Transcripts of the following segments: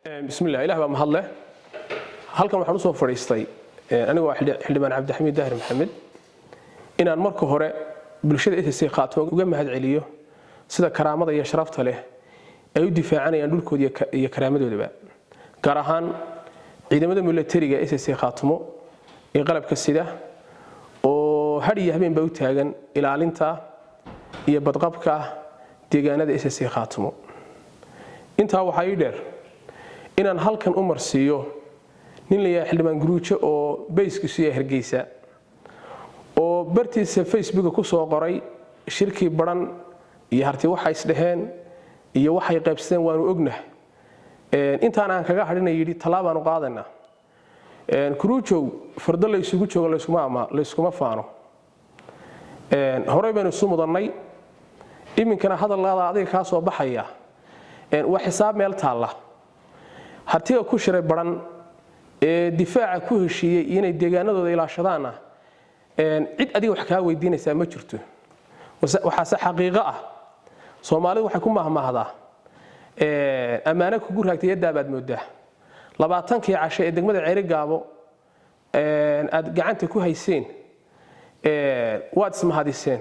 بسم الله إله بمهله halkan waxaan u soo fariistay aniga waa xildhibaan Cabdixamiid Daahir Maxamed inaan marka hore bulshada SSC qaatimo uga mahad celiyo sida karaamada iyo sharafta leh ay u difaacanayaan dhulkooda iyo karaamadooda gaar ahaan ciidamada militariga SSC qaatimo ee qalabka sida oo hadiya habeen baa u taagan ilaalinta iyo badqabka deegaanada SSC qaatimo inta waxa ay dheer inaan halkan u marsiyo nin la yahay xildhibaan guruujo oo bayskiisu yahay Hargeysa oo bartiisa Facebook ku soo qoray shirki baran iyo harti waxa isdheheen iyo waxay qaybsadeen waanu ognahay intaan aan kaga hadhinay yiri talaabaan u qaadanaa guruujo fardo la isugu joogo la iskuma faano horey baan isu mudanay iminkana hadalada adiga ka soo baxaya wax xisaab meel taala hartiga ku shiray baran difaaca ku heshiiyay inay deegaanadooda ilaashadaan cid adiga wax ka weydiinaysa ma jirto waxa xaqiiqo ah Soomaalidu waxa ku mahmaahdaa amaana ku guraagtay yadaabaad moodaa 20kii casho ee degmada Ceerigaabo aad gacanta ku hayseen waad ismahadiseen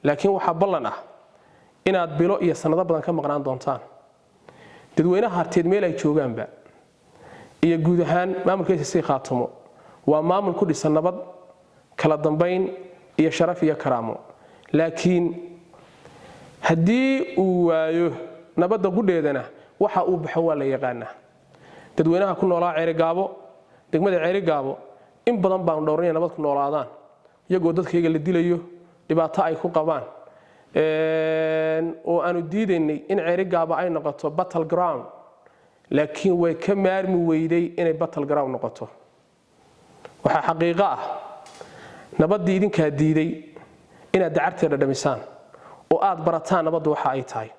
laakiin waxa ballan ah inaad bilo iyo sanado badan ka maqnaan doontaan dadweynaha harteed meel ay joogaanba iyo guud ahaan maamulka SSC qaatimo waa maamul ku dhisan nabad kala dambeyn iyo sharaf iyo karaamo laakiin hadii uu waayo nabadda gudheedana waxa uu baxo waa la yaqaana dadweynaha ku noolaa Ceerigaabo degmada Ceerigaabo in badan baan dhowrnay nabad ku noolaadaan iyagoo dadkayga la dilayo dhibaato ay ku qabaan oo aanu diidaynay in Ceerigaabo ay noqoto battle ground laakiin way ka maarmi weyday inay battle ground noqoto waxa xaqiiqo ah nabadda idinka diiday inaad dacarteeda dhamisaan oo aad barataan nabadda waxa ay tahay